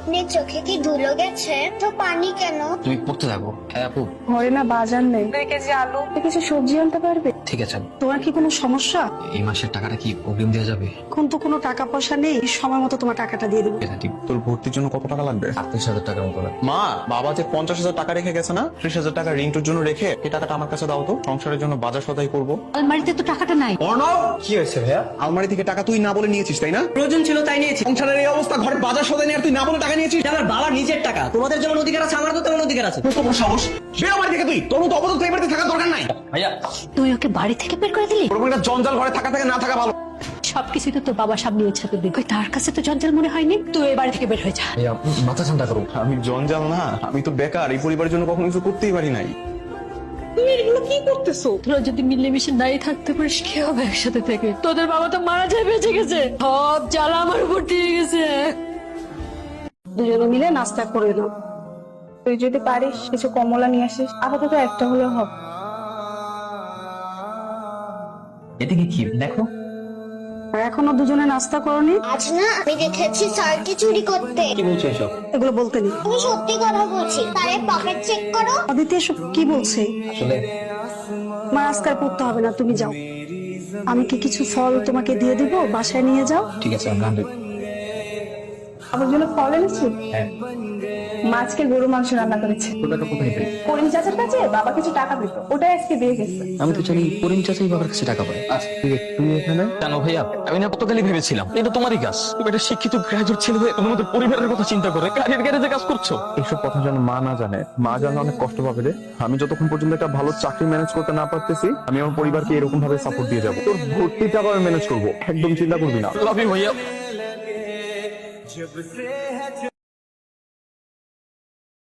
আপনার চোখে কি ধুলো গেছে? তো পানি কেন? তুমি পড়তে থাকো। হ্যাঁ আপু, ঘরে না বাজার নেই, 2 কেজি আলু, 2 কেজি সবজি আনতে পারবে? ঠিক আছে। তোমার কি কোনো সমস্যা? এই মাসের টাকাটা কি অগ্রিম দেওয়া যাবে? এখন তো কোনো টাকা পয়সা নেই, সময় মতো তোমার টাকাটা দিয়ে দেবো। এটা ঠিক। তোর ভর্তির জন্য কত টাকা লাগবে? 38,000 টাকার মতো লাগবে। মা, বাবা যে 50,000 টাকা রেখে গেছে না, 30,000 টাকা রিন্টুর জন্য রেখে এই টাকাটা আমার কাছে দাও তো, সংসারের জন্য বাজার সদাই করবো। আলমারিতে তো টাকাটা নাই। অর্ণব, কি হয়েছে ভাইয়া? আলমারি থেকে টাকা তুই না বলে নিয়েছিস তাই না? প্রয়োজন ছিল তাই নিয়েছি। সংসারের এই অবস্থা, ঘরে বাজার সদাই নিয়ে আর তুই না বলে টাকা নিয়েছিস? এটা আমার বাবার নিজের টাকা। তোমাদের যেমন অধিকার আছে, আমার তো তেমন অধিকার আছে। তোর তো সাহস, বের আমার থেকে তুই। তোর মতো অবদান এই বাড়িতে থাকার দরকার নাই। ভাইয়া, তুই ওকে বাড়ি থেকে বের করে দিলি? ওরকম একটা জঞ্জাল ঘরে থাকা থেকে না থাকা ভালো। সবকিছু তো তোর বাবা সামনে ইচ্ছা করবি, তার কাছে তো জঞ্জাল মনে হয়নি। তুই এই বাড়ি থেকে বের হয়ে যা। ভাইয়া মাথা ঠান্ডা করো। আমি জঞ্জাল না, আমি তো বেকার, এই পরিবারের জন্য কখনো কিছু করতেই পারি নাই। তুমি এগুলো কি করতেছো? তোরা যদি মিলেমিশে নাই থাকতে পারিস কি হবে একসাথে থেকে? তোদের বাবা তো মারা যায়, বেঁচে গেছে, সব জ্বালা আমার উপর দিয়ে গেছে। দুজনে মিলে নাস্তা করে নাও। তুই যদি পারিস কিছু কমলা নিয়ে আসিস, আপাতত একটা হলেও হবে। এদিকে কি দেখো? আর এখনো দুজনে নাস্তা করনি? আজ না আমি দেখেছি স্যারকে চুরি করতে। কি বলছো এসব? এগুলো বলতে নেই। আমি সত্যি কথা বলছি, স্যারের পকেট চেক করো। অদিতি এসব কি বলছে? আসলে মা আজকে আর পড়তে হবে না, তুমি যাও। আমি কি কিছু ফল তোমাকে দিয়ে দিব, বাসায় নিয়ে যাও। ঠিক আছে, আমরা 100। আমার জন্য ফল এনেছি। হ্যাঁ, মাছকে গরু মাংস রান্না করেছে। তোর টাকা কোথায় পেলি? করিম চাচার কাছে বাবা কিছু টাকা দিত, ওটাই আজকে দিয়ে গেছে। আমি তো জানি করিম চাচাই বাবার কাছে টাকা পায়। আচ্ছা, তুই এখানে? জানো ভাইয়া, আমি না গতকালই ভেবেছিলাম এটা তোমারই কাজ। তুমি একটা শিক্ষিত গ্রাজুয়েট ছেলে হয়ে তোমাদের পরিবারের কথা চিন্তা করে গাড়ির গ্যারেজে কাজ করছো। এইসব কথা যেন মা না জানে, মা জানলে অনেক কষ্ট পাবে রে। আমি যতক্ষণ পর্যন্ত একটা ভালো চাকরি ম্যানেজ করতে না পারতেছি, আমি আমার পরিবারকে এরকম ভাবে সাপোর্ট দিয়ে যাবো। তোর ভর্তির টাকা আমি ম্যানেজ করবো, একদম চিন্তা করবি না। লাভ ইউ ভাইয়া।